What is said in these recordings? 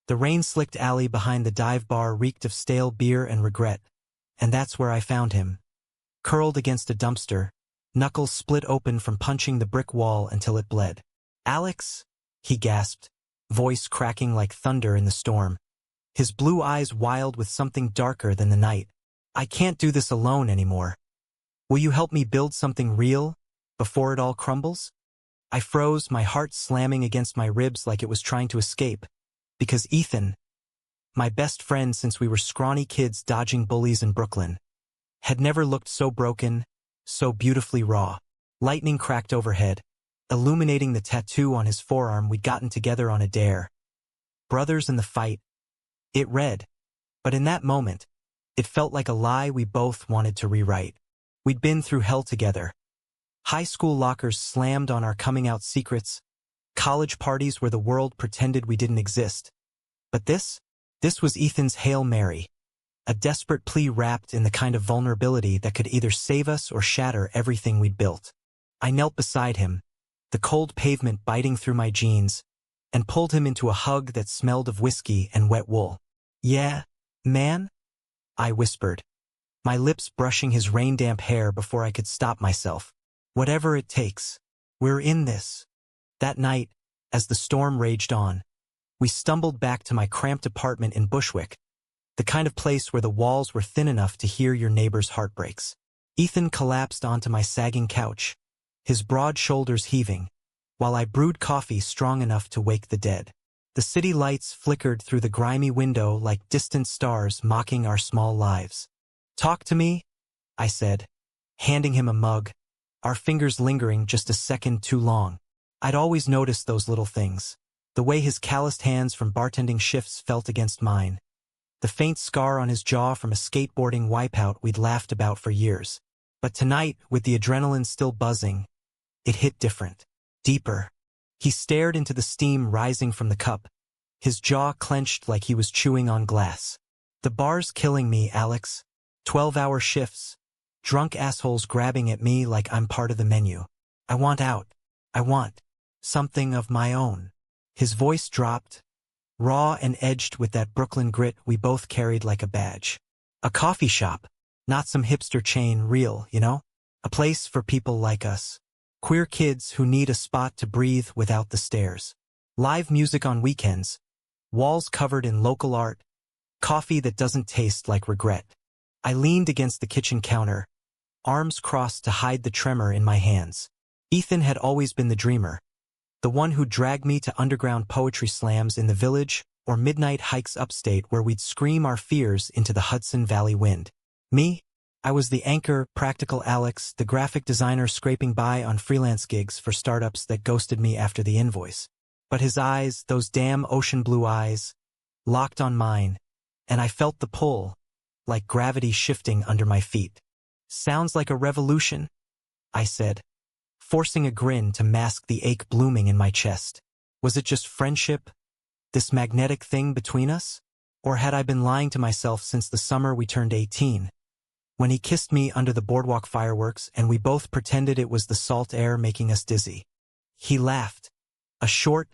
The rain-slicked alley behind the dive bar reeked of stale beer and regret, and that's where I found him. Curled against a dumpster, knuckles split open from punching the brick wall until it bled. "Alex?" he gasped, voice cracking like thunder in the storm. His blue eyes wild with something darker than the night. "I can't do this alone anymore. Will you help me build something real, before it all crumbles?" I froze, my heart slamming against my ribs like it was trying to escape, because Ethan, my best friend since we were scrawny kids dodging bullies in Brooklyn, had never looked so broken, so beautifully raw. Lightning cracked overhead, illuminating the tattoo on his forearm we'd gotten together on a dare. "Brothers in the fight," it read, but in that moment, it felt like a lie we both wanted to rewrite. We'd been through hell together. High school lockers slammed on our coming-out secrets, college parties where the world pretended we didn't exist. But this was Ethan's Hail Mary, a desperate plea wrapped in the kind of vulnerability that could either save us or shatter everything we'd built. I knelt beside him, the cold pavement biting through my jeans, and pulled him into a hug that smelled of whiskey and wet wool. "Yeah, man?" I whispered, my lips brushing his rain-damp hair before I could stop myself. "Whatever it takes. We're in this." That night, as the storm raged on, we stumbled back to my cramped apartment in Bushwick, the kind of place where the walls were thin enough to hear your neighbor's heartbreaks. Ethan collapsed onto my sagging couch, his broad shoulders heaving, while I brewed coffee strong enough to wake the dead. The city lights flickered through the grimy window like distant stars mocking our small lives. "Talk to me," I said, handing him a mug, our fingers lingering just a second too long. I'd always noticed those little things, the way his calloused hands from bartending shifts felt against mine, the faint scar on his jaw from a skateboarding wipeout we'd laughed about for years. But tonight, with the adrenaline still buzzing, it hit different, deeper. He stared into the steam rising from the cup, his jaw clenched like he was chewing on glass. "The bar's killing me, Alex. 12-hour shifts, drunk assholes grabbing at me like I'm part of the menu. I want out. I want something of my own." His voice dropped, raw and edged with that Brooklyn grit we both carried like a badge. "A coffee shop, not some hipster chain, real, you know? A place for people like us. Queer kids who need a spot to breathe without the stairs. Live music on weekends, walls covered in local art, coffee that doesn't taste like regret." I leaned against the kitchen counter, arms crossed to hide the tremor in my hands. Ethan had always been the dreamer, the one who dragged me to underground poetry slams in the village or midnight hikes upstate where we'd scream our fears into the Hudson Valley wind. Me? I was the anchor, practical Alex, the graphic designer scraping by on freelance gigs for startups that ghosted me after the invoice. But his eyes, those damn ocean blue eyes, locked on mine, and I felt the pull, like gravity shifting under my feet. "Sounds like a revolution," I said, forcing a grin to mask the ache blooming in my chest. Was it just friendship, this magnetic thing between us? Or had I been lying to myself since the summer we turned 18? When he kissed me under the boardwalk fireworks and we both pretended it was the salt air making us dizzy. He laughed, a short,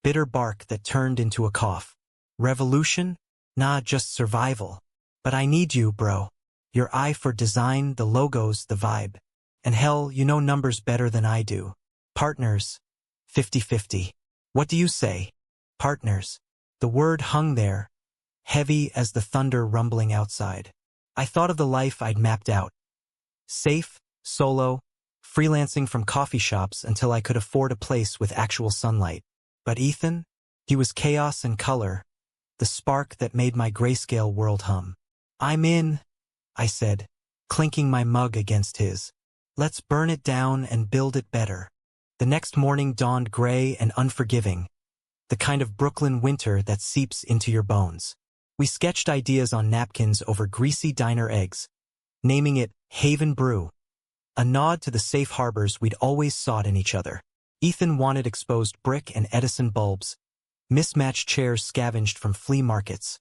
bitter bark that turned into a cough. "Revolution? Nah, just survival. But I need you, bro. Your eye for design, the logos, the vibe. And hell, you know numbers better than I do. Partners. 50-50. What do you say? Partners." The word hung there, heavy as the thunder rumbling outside. I thought of the life I'd mapped out. Safe, solo, freelancing from coffee shops until I could afford a place with actual sunlight. But Ethan? He was chaos and color, the spark that made my grayscale world hum. "I'm in," I said, clinking my mug against his. "Let's burn it down and build it better." The next morning dawned gray and unforgiving, the kind of Brooklyn winter that seeps into your bones. We sketched ideas on napkins over greasy diner eggs, naming it Haven Brew, a nod to the safe harbors we'd always sought in each other. Ethan wanted exposed brick and Edison bulbs, mismatched chairs scavenged from flea markets.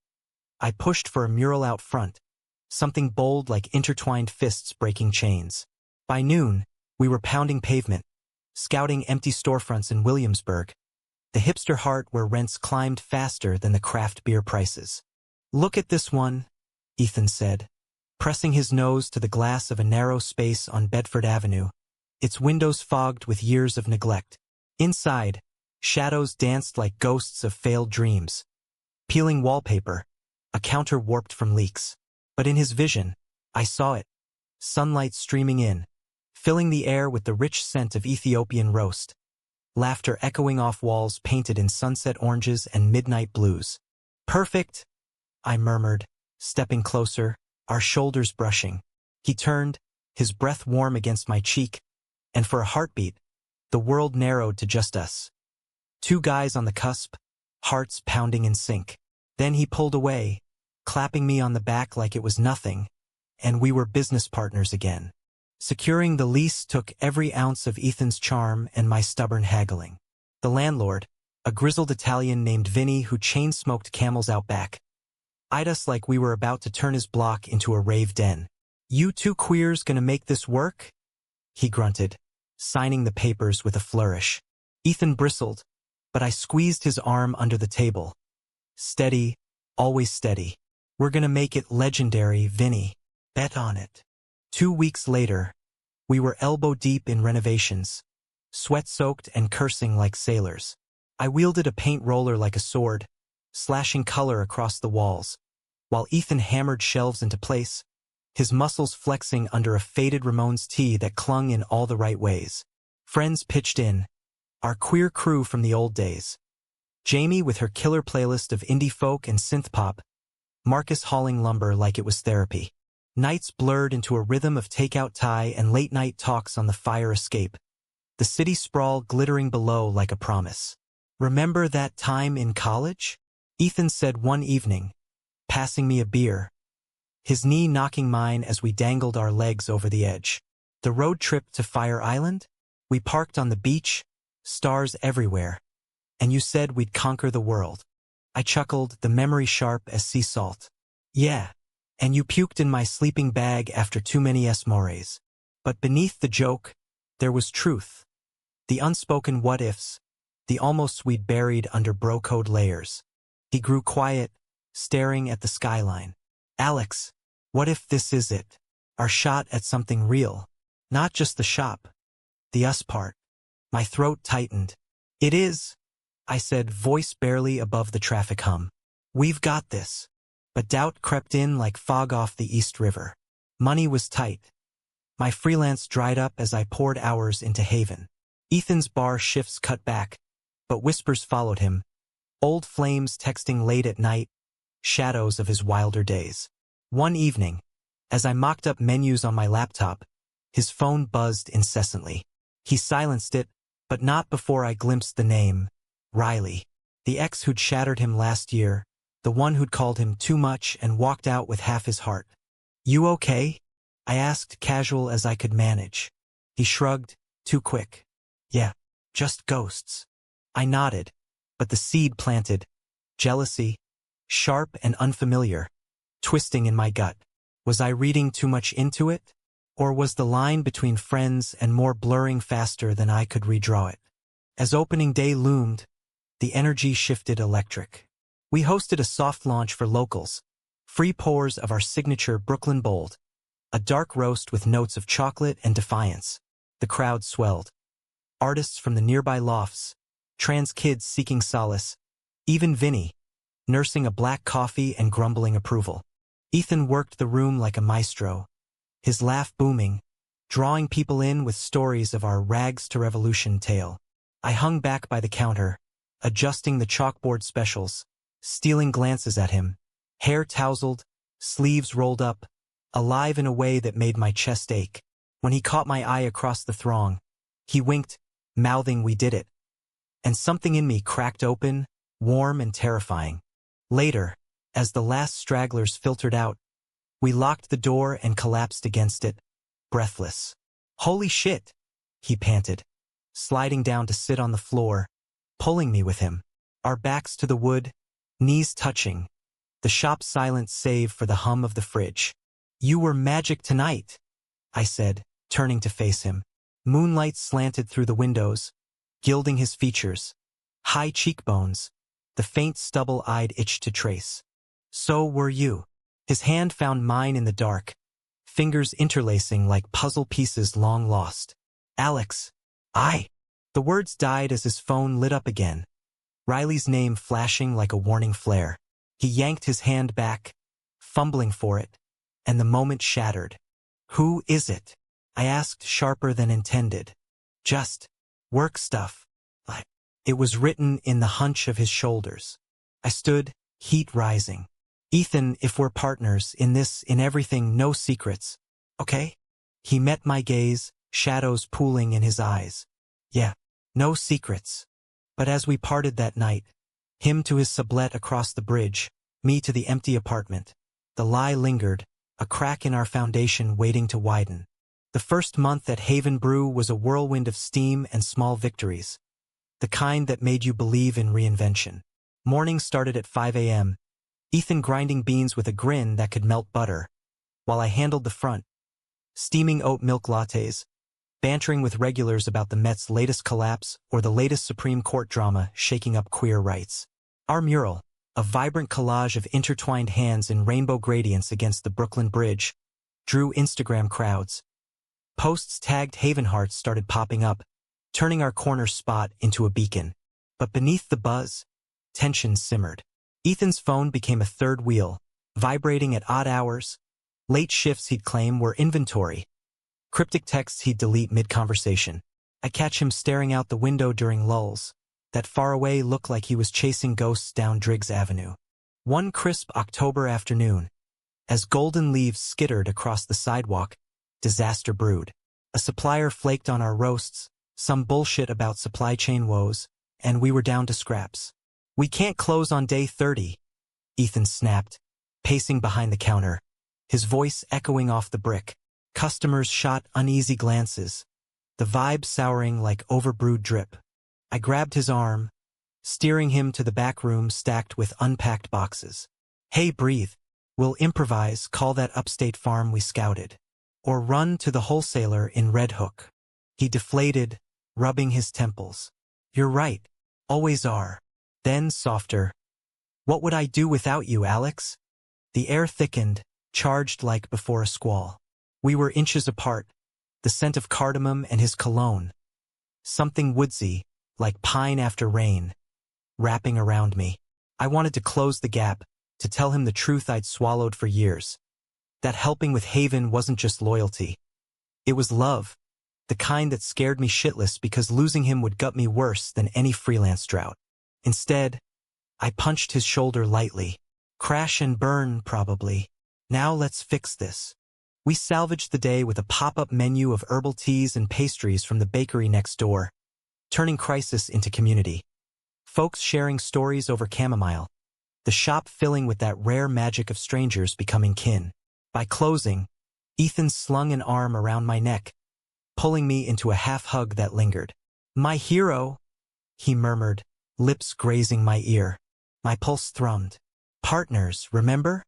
I pushed for a mural out front, something bold like intertwined fists breaking chains. By noon, we were pounding pavement, scouting empty storefronts in Williamsburg, the hipster heart where rents climbed faster than the craft beer prices. "Look at this one," Ethan said, pressing his nose to the glass of a narrow space on Bedford Avenue, its windows fogged with years of neglect. Inside, shadows danced like ghosts of failed dreams. Peeling wallpaper, a counter warped from leaks. But in his vision, I saw it. Sunlight streaming in, filling the air with the rich scent of Ethiopian roast. Laughter echoing off walls painted in sunset oranges and midnight blues. "Perfect," I murmured, stepping closer, our shoulders brushing. He turned, his breath warm against my cheek, and for a heartbeat, the world narrowed to just us. Two guys on the cusp, hearts pounding in sync. Then he pulled away, clapping me on the back like it was nothing, and we were business partners again. Securing the lease took every ounce of Ethan's charm and my stubborn haggling. The landlord, a grizzled Italian named Vinny who chain-smoked Camels out back, eyed us like we were about to turn his block into a rave den. "You two queers gonna make this work?" he grunted, signing the papers with a flourish. Ethan bristled, but I squeezed his arm under the table. "Steady, always steady. We're gonna make it legendary, Vinny. Bet on it." 2 weeks later, we were elbow-deep in renovations, sweat-soaked and cursing like sailors. I wielded a paint roller like a sword, slashing color across the walls, while Ethan hammered shelves into place, his muscles flexing under a faded Ramones tee that clung in all the right ways. Friends pitched in, our queer crew from the old days. Jamie with her killer playlist of indie folk and synth pop, Marcus hauling lumber like it was therapy. Nights blurred into a rhythm of takeout Thai and late-night talks on the fire escape, the city sprawl glittering below like a promise. "Remember that time in college?" Ethan said one evening, passing me a beer, his knee knocking mine as we dangled our legs over the edge. "The road trip to Fire Island? We parked on the beach, stars everywhere, and you said we'd conquer the world." I chuckled, the memory sharp as sea salt. "Yeah. And you puked in my sleeping bag after too many esmores." But beneath the joke, there was truth. The unspoken what-ifs, the almost we'd buried under bro-code layers. He grew quiet, staring at the skyline. "Alex, what if this is it? Our shot at something real? Not just the shop, the us part." My throat tightened. "It is," I said, voice barely above the traffic hum. "We've got this." But doubt crept in like fog off the East River. Money was tight. My freelance dried up as I poured hours into Haven. Ethan's bar shifts cut back, but whispers followed him. Old flames texting late at night, shadows of his wilder days. One evening, as I mocked up menus on my laptop, his phone buzzed incessantly. He silenced it, but not before I glimpsed the name, Riley. The ex who'd shattered him last year, the one who'd called him too much and walked out with half his heart. "You okay?" I asked, casual as I could manage. He shrugged, too quick. "Yeah, just ghosts." I nodded, but the seed planted, jealousy, sharp and unfamiliar, twisting in my gut. Was I reading too much into it? Or was the line between friends and more blurring faster than I could redraw it? As opening day loomed, the energy shifted electric. We hosted a soft launch for locals, free pours of our signature Brooklyn Bold, a dark roast with notes of chocolate and defiance. The crowd swelled. Artists from the nearby lofts, trans kids seeking solace, even Vinny, nursing a black coffee and grumbling approval. Ethan worked the room like a maestro, his laugh booming, drawing people in with stories of our rags to revolution tale. I hung back by the counter, adjusting the chalkboard specials, stealing glances at him, hair tousled, sleeves rolled up, alive in a way that made my chest ache. When he caught my eye across the throng, he winked, mouthing "We did it." And something in me cracked open, warm and terrifying. Later, as the last stragglers filtered out, we locked the door and collapsed against it, breathless. "Holy shit," he panted, sliding down to sit on the floor, pulling me with him. Our backs to the wood, knees touching, the shop silent save for the hum of the fridge. "You were magic tonight," I said, turning to face him. Moonlight slanted through the windows, gilding his features, high cheekbones, the faint stubble-eyed itch to trace. So were you. His hand found mine in the dark, fingers interlacing like puzzle pieces long lost. Alex. I. The words died as his phone lit up again, Riley's name flashing like a warning flare. He yanked his hand back, fumbling for it, and the moment shattered. Who is it? I asked, sharper than intended. Just work stuff. It was written in the hunch of his shoulders. I stood, heat rising. Ethan, if we're partners in this, in everything, no secrets, okay? He met my gaze, shadows pooling in his eyes. Yeah, no secrets. But as we parted that night, him to his sublet across the bridge, me to the empty apartment, the lie lingered, a crack in our foundation waiting to widen. The first month at Haven Brew was a whirlwind of steam and small victories, the kind that made you believe in reinvention. Mornings started at 5 a.m., Ethan grinding beans with a grin that could melt butter, while I handled the front, steaming oat milk lattes, bantering with regulars about the Mets' latest collapse or the latest Supreme Court drama shaking up queer rights. Our mural, a vibrant collage of intertwined hands in rainbow gradients against the Brooklyn Bridge, drew Instagram crowds. Posts tagged Haven Hearts started popping up, turning our corner spot into a beacon. But beneath the buzz, tension simmered. Ethan's phone became a third wheel, vibrating at odd hours. Late shifts he'd claim were inventory. Cryptic texts he'd delete mid-conversation. I'd catch him staring out the window during lulls, that faraway look like he was chasing ghosts down Driggs Avenue. One crisp October afternoon, as golden leaves skittered across the sidewalk, disaster brewed. A supplier flaked on our roasts, some bullshit about supply chain woes, and we were down to scraps. We can't close on day 30, Ethan snapped, pacing behind the counter, his voice echoing off the brick. Customers shot uneasy glances, the vibe souring like overbrewed drip. I grabbed his arm, steering him to the back room stacked with unpacked boxes. Hey, breathe. We'll improvise, call that upstate farm we scouted. Or run to the wholesaler in Red Hook. He deflated, rubbing his temples. You're right. Always are. Then, softer. What would I do without you, Alex? The air thickened, charged like before a squall. We were inches apart, the scent of cardamom and his cologne. Something woodsy, like pine after rain, wrapping around me. I wanted to close the gap, to tell him the truth I'd swallowed for years. That helping with Haven wasn't just loyalty. It was love, the kind that scared me shitless because losing him would gut me worse than any freelance drought. Instead, I punched his shoulder lightly. Crash and burn, probably. Now let's fix this. We salvaged the day with a pop-up menu of herbal teas and pastries from the bakery next door, turning crisis into community. Folks sharing stories over chamomile, the shop filling with that rare magic of strangers becoming kin. By closing, Ethan slung an arm around my neck, pulling me into a half-hug that lingered. My hero, he murmured, lips grazing my ear. My pulse thrummed. Partners, remember?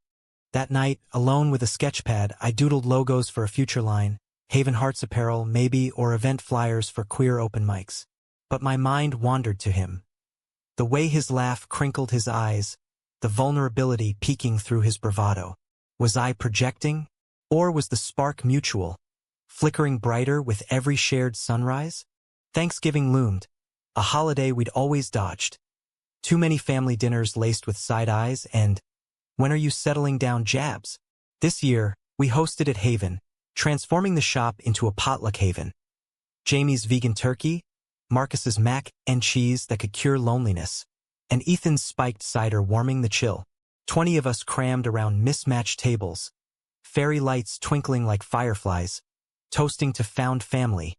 That night, alone with a sketchpad, I doodled logos for a future line, Haven Hearts apparel, maybe, or event flyers for queer open mics. But my mind wandered to him. The way his laugh crinkled his eyes, the vulnerability peeking through his bravado. Was I projecting? Or was the spark mutual, flickering brighter with every shared sunrise? Thanksgiving loomed, a holiday we'd always dodged. Too many family dinners laced with side eyes and, when are you settling down jabs? This year, we hosted at Haven, transforming the shop into a potluck haven. Jamie's vegan turkey, Marcus's mac and cheese that could cure loneliness, and Ethan's spiked cider warming the chill. 20 of us crammed around mismatched tables, fairy lights twinkling like fireflies, toasting to found family,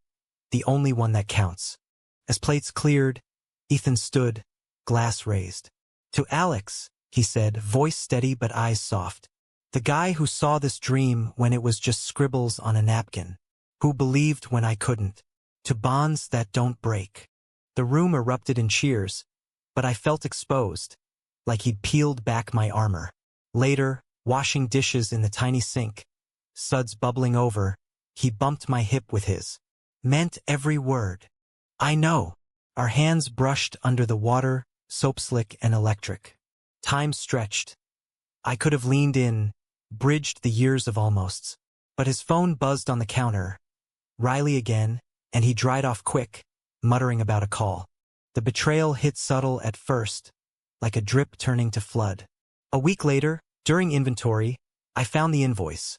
the only one that counts. As plates cleared, Ethan stood, glass raised. To Alex, he said, voice steady but eyes soft. The guy who saw this dream when it was just scribbles on a napkin. Who believed when I couldn't. To bonds that don't break. The room erupted in cheers, but I felt exposed, like he'd peeled back my armor. Later, washing dishes in the tiny sink, suds bubbling over, he bumped my hip with his. Meant every word. I know. Our hands brushed under the water, soap slick and electric. Time stretched. I could have leaned in, bridged the years of almosts. But his phone buzzed on the counter. Riley again, and he dried off quick, muttering about a call. The betrayal hit subtle at first, like a drip turning to flood. A week later, during inventory, I found the invoice.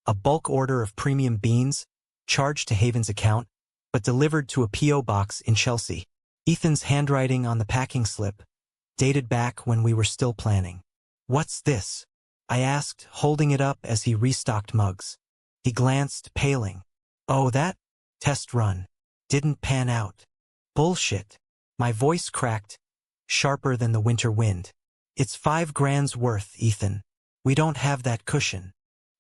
A bulk order of premium beans, charged to Haven's account, but delivered to a P.O. box in Chelsea. Ethan's handwriting on the packing slip, dated back when we were still planning. "What's this?" I asked, holding it up as he restocked mugs. He glanced, paling. "Oh, that test run didn't pan out." "Bullshit." My voice cracked, sharper than the winter wind. "It's $5,000's worth, Ethan. We don't have that cushion."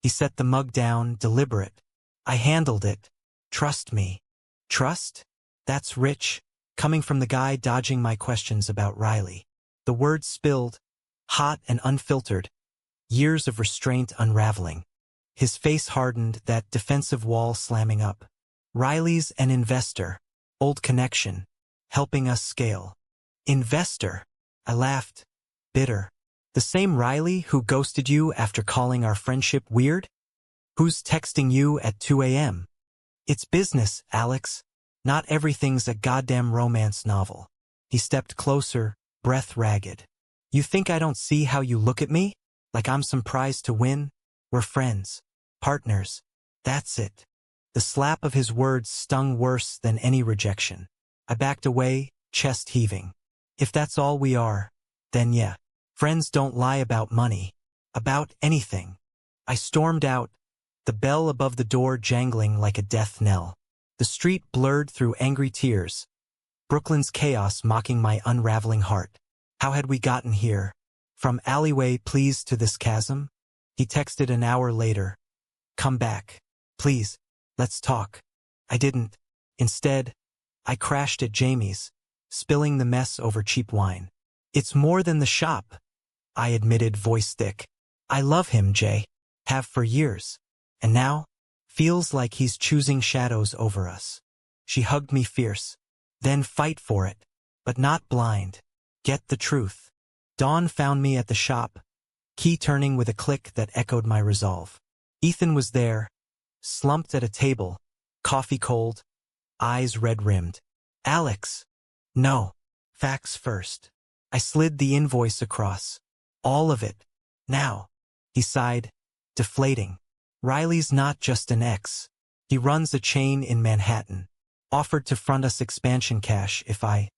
He set the mug down, deliberate. "I handled it. Trust me." Trust? That's rich, coming from the guy dodging my questions about Riley. The words spilled, hot and unfiltered, years of restraint unraveling. His face hardened, that defensive wall slamming up. "Riley's an investor. Old connection. Helping us scale." "Investor?" I laughed, bitter. "The same Riley who ghosted you after calling our friendship weird? Who's texting you at 2 a.m.? It's business, Alex. Not everything's a goddamn romance novel." He stepped closer, breath ragged. "You think I don't see how you look at me? Like I'm some prize to win? We're friends. Partners. That's it." The slap of his words stung worse than any rejection. I backed away, chest heaving. If that's all we are, then yeah. Friends don't lie about money. About anything. I stormed out, the bell above the door jangling like a death knell. The street blurred through angry tears. Brooklyn's chaos mocking my unraveling heart. How had we gotten here? From alleyway please to this chasm? He texted an hour later. "Come back. Please. Let's talk." I didn't. Instead, I crashed at Jamie's, spilling the mess over cheap wine. "It's more than the shop," I admitted, voice thick. "I love him, Jay. Have for years. And now, feels like he's choosing shadows over us." She hugged me fierce. "Then fight for it. But not blind. Get the truth." Dawn found me at the shop, key turning with a click that echoed my resolve. Ethan was there, slumped at a table, coffee cold, eyes red-rimmed. "Alex." "No. Facts first." I slid the invoice across. "All of it. Now." He sighed, deflating. "Riley's not just an ex. He runs a chain in Manhattan. Offered to front us expansion cash if I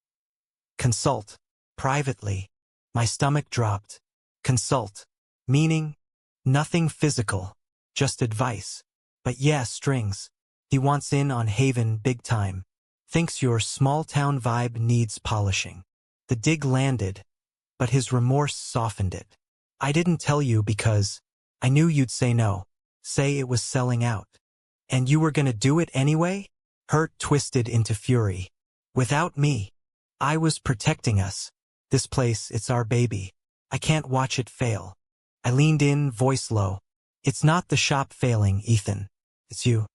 consult privately." My stomach dropped. Consult. Meaning? Nothing physical. Just advice. But yeah, strings. He wants in on Haven big time. Thinks your small-town vibe needs polishing. The dig landed, but his remorse softened it. "I didn't tell you because I knew you'd say no. Say it was selling out. And you were gonna do it anyway?" Hurt twisted into fury. "Without me. I was protecting us. This place, it's our baby. I can't watch it fail." I leaned in, voice low. "It's not the shop failing, Ethan. It's you.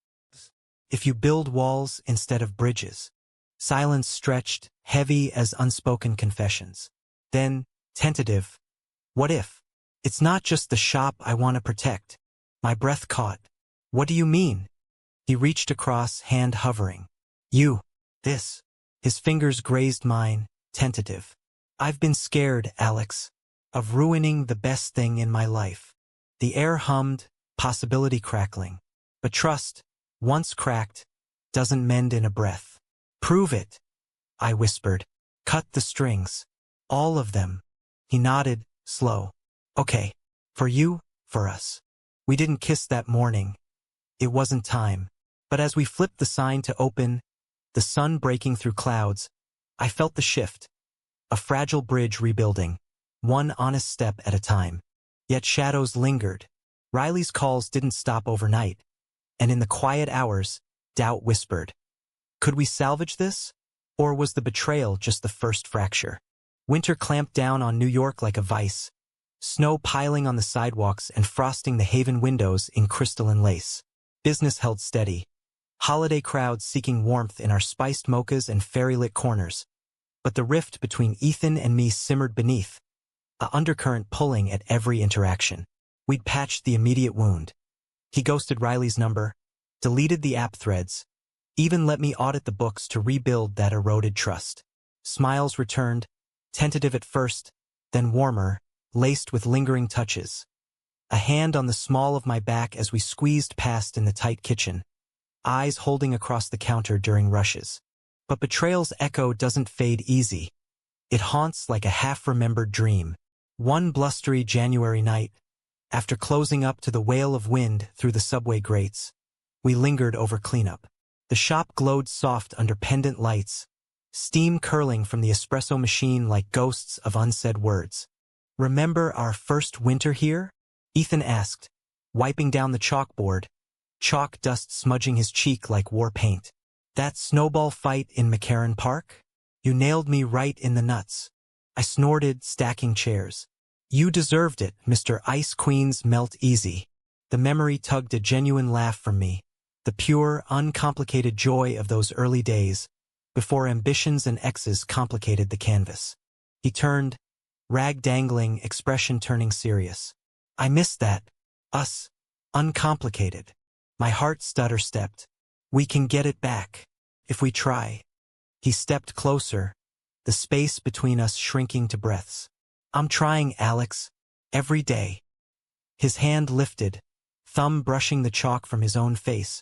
If you build walls instead of bridges." Silence stretched, heavy as unspoken confessions. Then, tentative. "What if? It's not just the shop I want to protect." My breath caught. "What do you mean?" He reached across, hand hovering. "You. This." His fingers grazed mine, tentative. "I've been scared, Alex, of ruining the best thing in my life." The air hummed, possibility crackling. But trust, once cracked, doesn't mend in a breath. "Prove it," I whispered. "Cut the strings. All of them." He nodded, slow. "Okay. For you, for us." We didn't kiss that morning. It wasn't time. But as we flipped the sign to open, the sun breaking through clouds, I felt the shift. A fragile bridge rebuilding, one honest step at a time. Yet shadows lingered. Riley's calls didn't stop overnight. And in the quiet hours, doubt whispered. Could we salvage this? Or was the betrayal just the first fracture? Winter clamped down on New York like a vice, snow piling on the sidewalks and frosting the Haven windows in crystalline lace. Business held steady. Holiday crowds seeking warmth in our spiced mochas and fairy-lit corners. but the rift between Ethan and me simmered beneath, a undercurrent pulling at every interaction. We'd patched the immediate wound. He ghosted Riley's number, deleted the app threads, even let me audit the books to rebuild that eroded trust. Smiles returned, tentative at first, then warmer, laced with lingering touches. A hand on the small of my back as we squeezed past in the tight kitchen, eyes holding across the counter during rushes. But betrayal's echo doesn't fade easy. It haunts like a half-remembered dream. One blustery January night, after closing up to the wail of wind through the subway grates, we lingered over cleanup. The shop glowed soft under pendant lights, steam curling from the espresso machine like ghosts of unsaid words. "Remember our first winter here?" Ethan asked, wiping down the chalkboard, chalk dust smudging his cheek like war paint. "That snowball fight in McCarran Park? You nailed me right in the nuts." I snorted, stacking chairs. "You deserved it, Mr. Ice Queen's melt easy." The memory tugged a genuine laugh from me, the pure, uncomplicated joy of those early days, before ambitions and exes complicated the canvas. He turned, rag dangling, expression turning serious. "I miss that. Us. Uncomplicated." My heart stutter-stepped. "We can get it back. If we try." He stepped closer, the space between us shrinking to breaths. "I'm trying, Alex. Every day." His hand lifted, thumb brushing the chalk from his own face.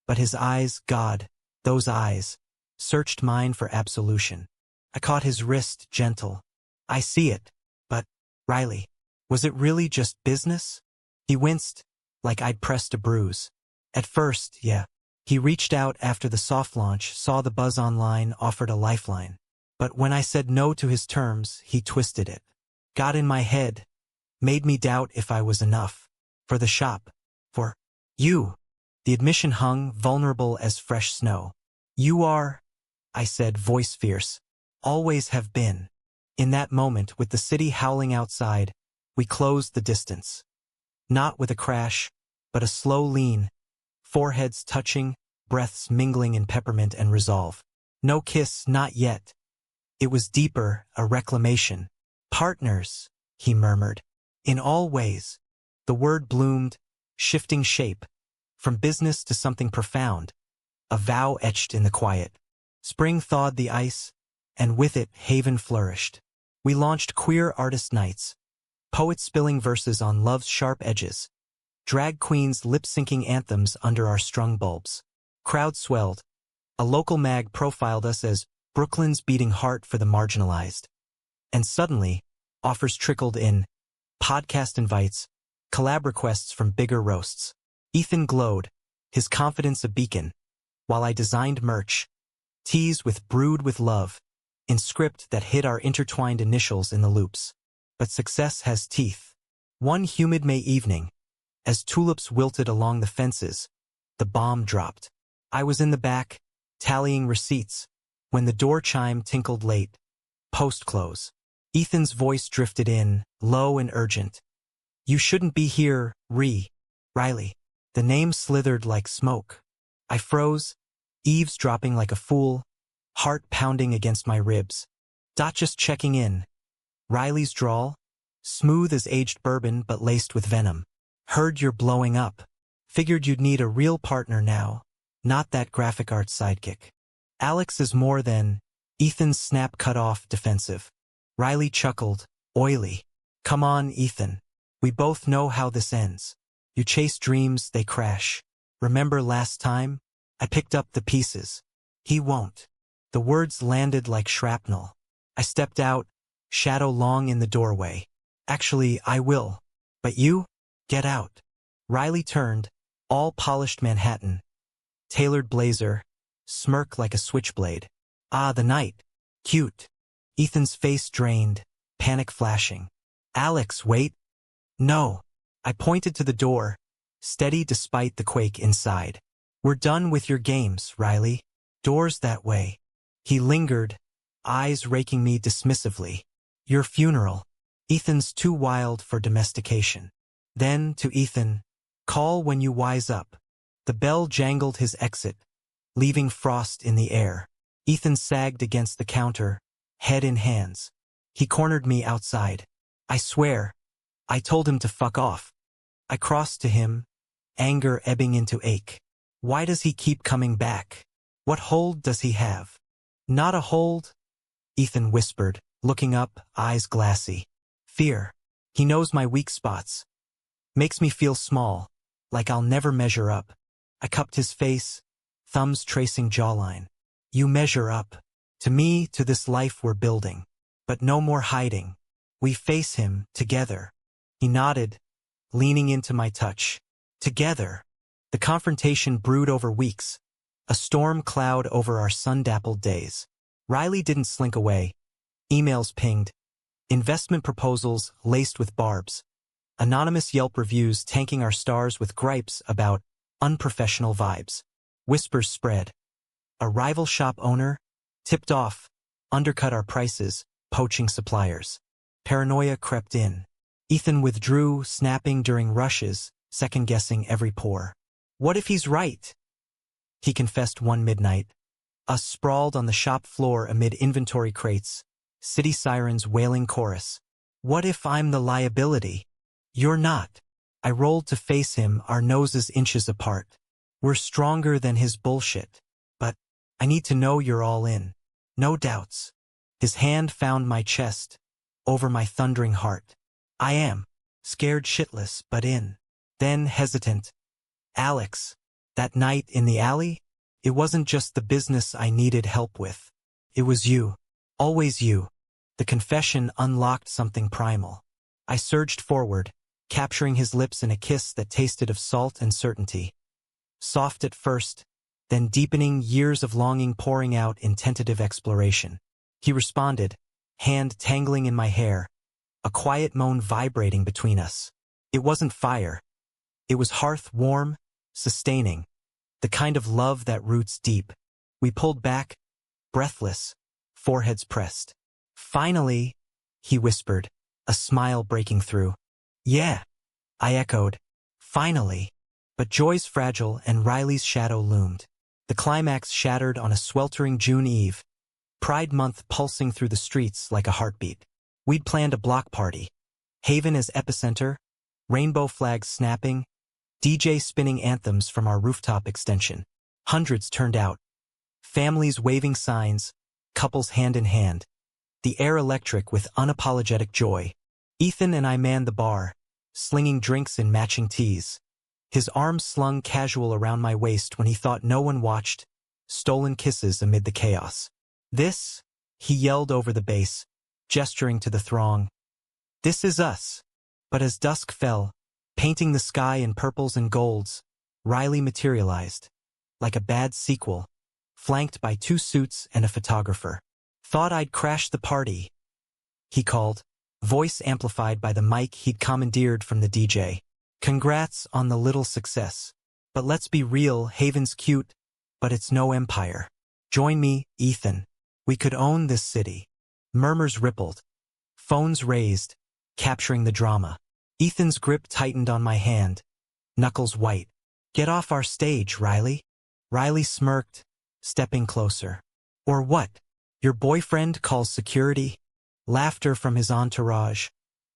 But his eyes, God, those eyes, searched mine for absolution. I caught his wrist, gentle. "I see it. But, Riley, was it really just business?" He winced, like I'd pressed a bruise. "At first, yeah." He reached out after the soft launch, saw the buzz online, offered a lifeline. But when I said no to his terms, he twisted it. Got in my head, made me doubt if I was enough. For the shop. For you. The admission hung, vulnerable as fresh snow. "You are," I said, voice fierce. "Always have been." In that moment, with the city howling outside, we closed the distance. Not with a crash, but a slow lean, foreheads touching, breaths mingling in peppermint and resolve. No kiss, not yet. It was deeper, a reclamation. "Partners," he murmured. "In all ways." The word bloomed, shifting shape, from business to something profound, a vow etched in the quiet. Spring thawed the ice, and with it, Haven flourished. We launched queer artist nights, poets spilling verses on love's sharp edges, drag queens lip-syncing anthems under our strung bulbs. Crowd swelled. A local mag profiled us as Brooklyn's beating heart for the marginalized. And suddenly, offers trickled in, podcast invites, collab requests from bigger roasts. Ethan glowed, his confidence a beacon, while I designed merch, tees with "Brewed with Love," in script that hid our intertwined initials in the loops. But success has teeth. One humid May evening, as tulips wilted along the fences, the bomb dropped. I was in the back, tallying receipts, when the door chime tinkled late. Post-close. Ethan's voice drifted in, low and urgent. "You shouldn't be here, Riley." The name slithered like smoke. I froze, eavesdropping like a fool, heart pounding against my ribs. Just checking in." Riley's drawl, smooth as aged bourbon but laced with venom. "Heard you're blowing up. Figured you'd need a real partner now, not that graphic arts sidekick." "Alex is more than..." Ethan's snap cut off, defensive. Riley chuckled, oily. "Come on, Ethan. We both know how this ends. You chase dreams, they crash. Remember last time? I picked up the pieces. He won't." The words landed like shrapnel. I stepped out, shadow long in the doorway. "Actually, I will. But you? Get out." Riley turned, all polished Manhattan. Tailored blazer, smirk like a switchblade. "Ah, the night. Cute." Ethan's face drained, panic flashing. "Alex, wait." "No." I pointed to the door, steady despite the quake inside. "We're done with your games, Riley. Doors that way." He lingered, eyes raking me dismissively. "Your funeral." Ethan's too wild for domestication. Then, to Ethan, "Call when you wise up." The bell jangled his exit, leaving frost in the air. Ethan sagged against the counter, head in hands. He cornered me outside. I swear, I told him to fuck off. I crossed to him, anger ebbing into ache. Why does he keep coming back? What hold does he have? Not a hold, Ethan whispered, looking up, eyes glassy. Fear. He knows my weak spots. Makes me feel small, like I'll never measure up. I cupped his face, thumbs tracing jawline. You measure up. To me, to this life we're building. But no more hiding. We face him, together. He nodded, leaning into my touch. Together. The confrontation brewed over weeks, a storm cloud over our sun-dappled days. Riley didn't slink away. Emails pinged. Investment proposals laced with barbs. Anonymous Yelp reviews tanking our stars with gripes about unprofessional vibes. Whispers spread. A rival shop owner, tipped off, undercut our prices, poaching suppliers. Paranoia crept in. Ethan withdrew, snapping during rushes, second-guessing every pour. What if he's right? He confessed one midnight. Us sprawled on the shop floor amid inventory crates, city sirens wailing chorus. What if I'm the liability? You're not. I rolled to face him, our noses inches apart. We're stronger than his bullshit. But I need to know you're all in. No doubts. His hand found my chest, over my thundering heart. I am. Scared shitless, but in. Then hesitant. Alex. That night in the alley? It wasn't just the business I needed help with. It was you. Always you. The confession unlocked something primal. I surged forward, capturing his lips in a kiss that tasted of salt and certainty. Soft at first, then deepening, years of longing pouring out in tentative exploration. He responded, hand tangling in my hair, a quiet moan vibrating between us. It wasn't fire. It was hearth warm, sustaining, the kind of love that roots deep. We pulled back, breathless, foreheads pressed. Finally, he whispered, a smile breaking through. Yeah, I echoed. Finally. But joy's fragile and Riley's shadow loomed. The climax shattered on a sweltering June eve, Pride Month pulsing through the streets like a heartbeat. We'd planned a block party. Haven as epicenter, rainbow flags snapping, DJ spinning anthems from our rooftop extension. Hundreds turned out. Families waving signs, couples hand in hand. The air electric with unapologetic joy. Ethan and I manned the bar, slinging drinks in matching tees. His arms slung casual around my waist when he thought no one watched, stolen kisses amid the chaos. This, he yelled over the bass, gesturing to the throng. This is us. But as dusk fell, painting the sky in purples and golds, Riley materialized, like a bad sequel, flanked by 2 suits and a photographer. Thought I'd crash the party, he called, voice amplified by the mic he'd commandeered from the DJ. Congrats on the little success. But let's be real, Haven's cute, but it's no empire. Join me, Ethan. We could own this city. Murmurs rippled. Phones raised, capturing the drama. Ethan's grip tightened on my hand, knuckles white. Get off our stage, Riley. Riley smirked, stepping closer. Or what? Your boyfriend calls security? Laughter from his entourage.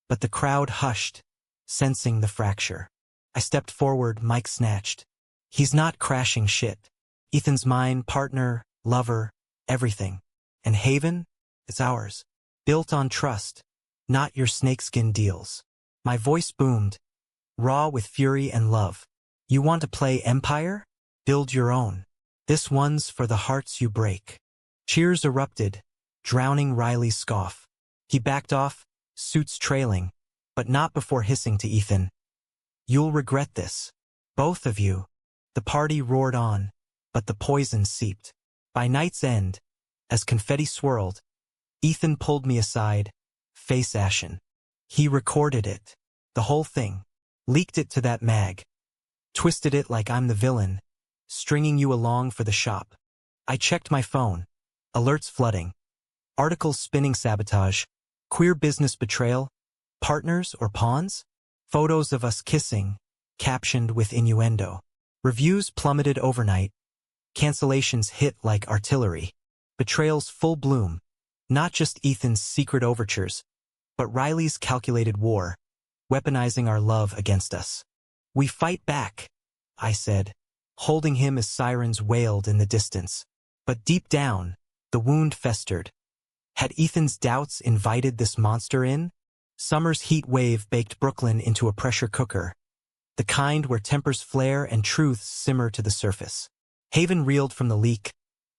But the crowd hushed, sensing the fracture. I stepped forward, mic snatched. He's not crashing shit. Ethan's mine, partner, lover, everything. And Haven? It's ours. Built on trust, not your snakeskin deals. My voice boomed, raw with fury and love. You want to play Empire? Build your own. This one's for the hearts you break. Cheers erupted, drowning Riley's scoff. He backed off, suits trailing, but not before hissing to Ethan. You'll regret this. Both of you. The party roared on, but the poison seeped. By night's end, as confetti swirled, Ethan pulled me aside, face ashen. He recorded it. The whole thing. Leaked it to that mag. Twisted it like I'm the villain, stringing you along for the shop. I checked my phone. Alerts flooding. Articles spinning sabotage. Queer business betrayal. Partners or pawns? Photos of us kissing, captioned with innuendo. Reviews plummeted overnight. Cancellations hit like artillery. Betrayal's full bloom. Not just Ethan's secret overtures, but Riley's calculated war, weaponizing our love against us. "We fight back," I said, holding him as sirens wailed in the distance. But deep down, the wound festered. Had Ethan's doubts invited this monster in? Summer's heat wave baked Brooklyn into a pressure cooker, the kind where tempers flare and truths simmer to the surface. Haven reeled from the leak,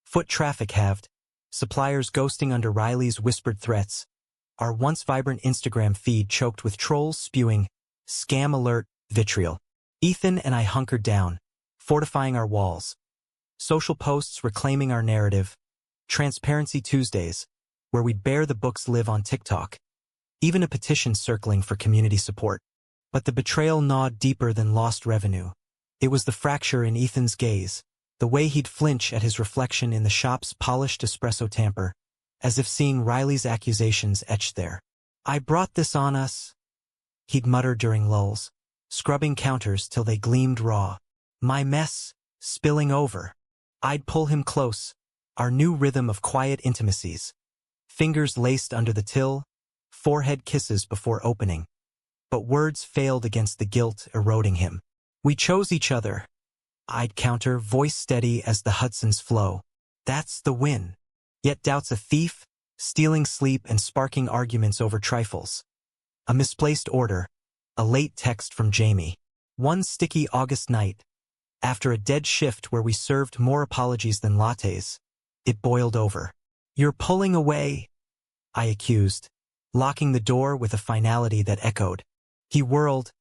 foot traffic halved, suppliers ghosting under Riley's whispered threats, our once vibrant Instagram feed choked with trolls spewing scam alert vitriol. Ethan and I hunkered down, fortifying our walls. Social posts reclaiming our narrative, Transparency Tuesdays, where we'd bear the books live on TikTok, even a petition circling for community support. But the betrayal gnawed deeper than lost revenue. It was the fracture in Ethan's gaze, the way he'd flinch at his reflection in the shop's polished espresso tamper, as if seeing Riley's accusations etched there. "I brought this on us," he'd mutter during lulls, scrubbing counters till they gleamed raw. My mess, spilling over. I'd pull him close, our new rhythm of quiet intimacies. Fingers laced under the till, forehead kisses before opening. But words failed against the guilt eroding him. "We chose each other," I'd counter, voice steady as the Hudson's flow. "That's the win." Yet doubt's a thief, stealing sleep and sparking arguments over trifles. A misplaced order, a late text from Jamie. One sticky August night, after a dead shift where we served more apologies than lattes, it boiled over. "You're pulling away," I accused, locking the door with a finality that echoed. He whirled,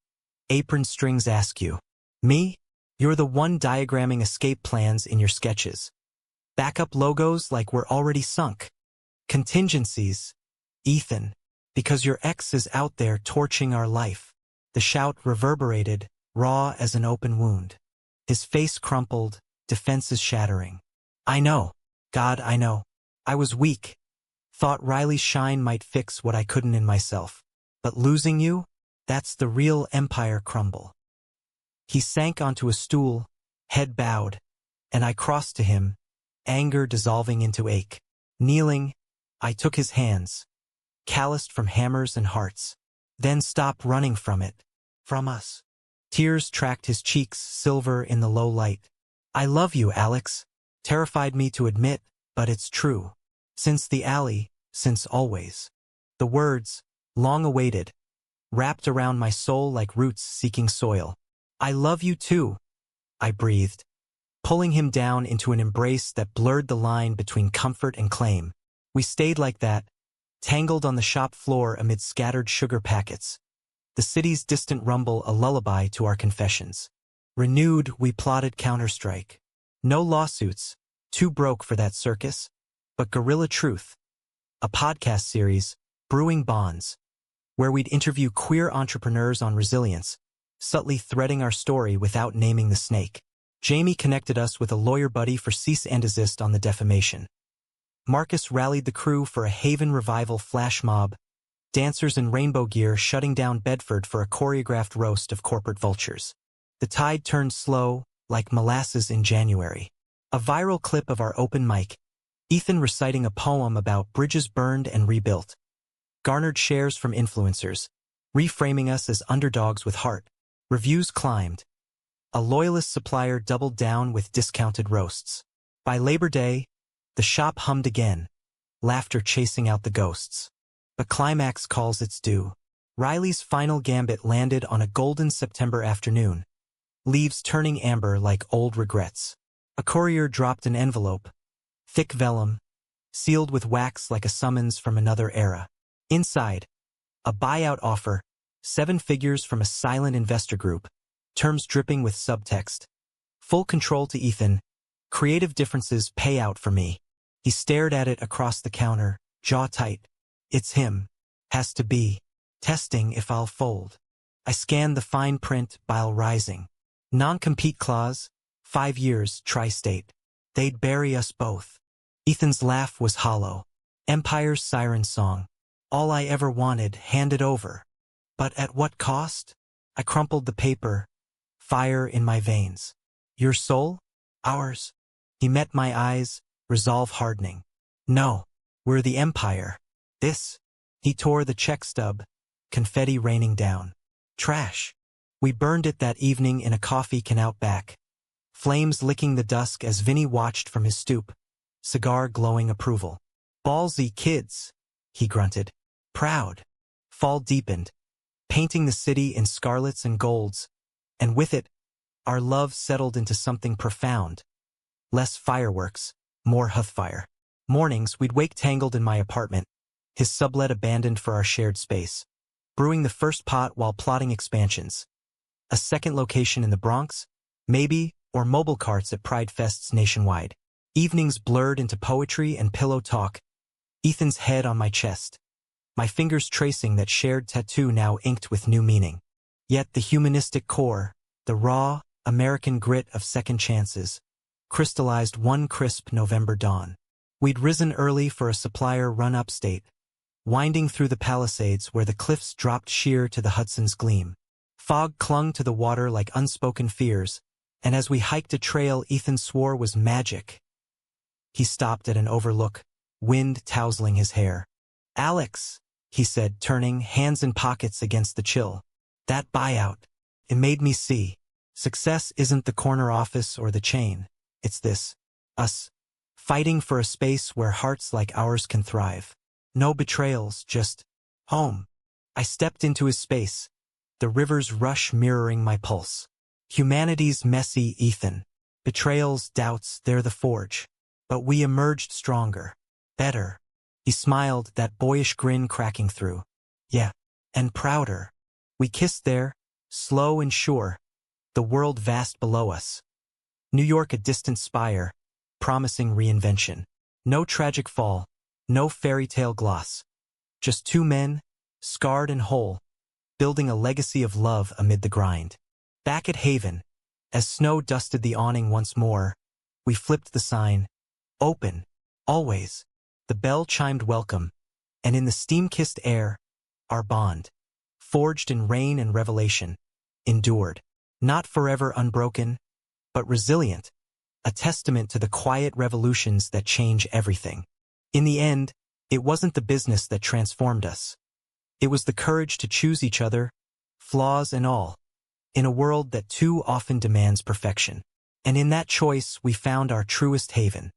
"Apron strings askew." "Me? You're the one diagramming escape plans in your sketches. Backup logos like we're already sunk. Contingencies, Ethan, because your ex is out there torching our life." The shout reverberated, raw as an open wound. His face crumpled, defenses shattering. "I know. God, I know. I was weak. Thought Riley's shine might fix what I couldn't in myself. But losing you? That's the real empire crumble." He sank onto a stool, head bowed, and I crossed to him, anger dissolving into ache. Kneeling, I took his hands, calloused from hammers and hearts. "Then stop running from it. From us." Tears tracked his cheeks, silver in the low light. "I love you, Alex," terrified me to admit, but it's true. Since the alley, since always. The words, long awaited, wrapped around my soul like roots seeking soil. "I love you too," I breathed, pulling him down into an embrace that blurred the line between comfort and claim. We stayed like that, tangled on the shop floor amid scattered sugar packets. The city's distant rumble a lullaby to our confessions. Renewed, we plotted Counter-Strike. No lawsuits, too broke for that circus, but Guerrilla Truth, a podcast series, Brewing Bonds, where we'd interview queer entrepreneurs on resilience, subtly threading our story without naming the snake. Jamie connected us with a lawyer buddy for cease and desist on the defamation. Marcus rallied the crew for a Haven revival flash mob, dancers in rainbow gear shutting down Bedford for a choreographed roast of corporate vultures. The tide turned slow, like molasses in January. A viral clip of our open mic, Ethan reciting a poem about bridges burned and rebuilt, garnered shares from influencers, reframing us as underdogs with heart. Reviews climbed. A loyalist supplier doubled down with discounted roasts. By Labor Day, the shop hummed again, laughter chasing out the ghosts. But climax calls its due. Riley's final gambit landed on a golden September afternoon, leaves turning amber like old regrets. A courier dropped an envelope, thick vellum, sealed with wax like a summons from another era. Inside, a buyout offer, 7 figures from a silent investor group, terms dripping with subtext. Full control to Ethan, creative differences pay out for me. He stared at it across the counter, jaw tight. It's him. Has to be. Testing if I'll fold. I scanned the fine print, bile rising. Non-compete clause, 5 years, tri-state. They'd bury us both. Ethan's laugh was hollow. Empire's siren song. All I ever wanted, handed over. But at what cost? I crumpled the paper, fire in my veins. Your soul? Ours? He met my eyes, resolve hardening. No. We're the Empire. This. He tore the check stub, confetti raining down. Trash. We burned it that evening in a coffee can out back. Flames licking the dusk as Vinny watched from his stoop, cigar glowing approval. Ballsy kids, he grunted. Proud. Fall deepened, painting the city in scarlets and golds, and with it, our love settled into something profound. Less fireworks, more hearthfire. Mornings, we'd wake tangled in my apartment, his sublet abandoned for our shared space, brewing the first pot while plotting expansions. A second location in the Bronx, maybe, or mobile carts at Pride Fests nationwide. Evenings blurred into poetry and pillow talk, Ethan's head on my chest, my fingers tracing that shared tattoo now inked with new meaning. Yet the humanistic core, the raw, American grit of second chances, crystallized one crisp November dawn. We'd risen early for a supplier run upstate, winding through the Palisades where the cliffs dropped sheer to the Hudson's gleam. Fog clung to the water like unspoken fears, and as we hiked a trail Ethan swore was magic. He stopped at an overlook, wind tousling his hair. Alex, he said, turning, hands in pockets against the chill. That buyout. It made me see. Success isn't the corner office or the chain. It's this. Us. Fighting for a space where hearts like ours can thrive. No betrayals, just home. I stepped into his space, the river's rush mirroring my pulse. Humanity's messy, Ethan. Betrayals, doubts, they're the forge. But we emerged stronger. Better. He smiled, that boyish grin cracking through. Yeah. And prouder. We kissed there, slow and sure, the world vast below us. New York a distant spire, promising reinvention. No tragic fall, no fairy tale gloss. Just two men, scarred and whole, building a legacy of love amid the grind. Back at Haven, as snow dusted the awning once more, we flipped the sign. Open. Always. The bell chimed welcome, and in the steam-kissed air, our bond, forged in rain and revelation, endured. Not forever unbroken, but resilient, a testament to the quiet revolutions that change everything. In the end, it wasn't the business that transformed us. It was the courage to choose each other, flaws and all, in a world that too often demands perfection. And in that choice we found our truest haven.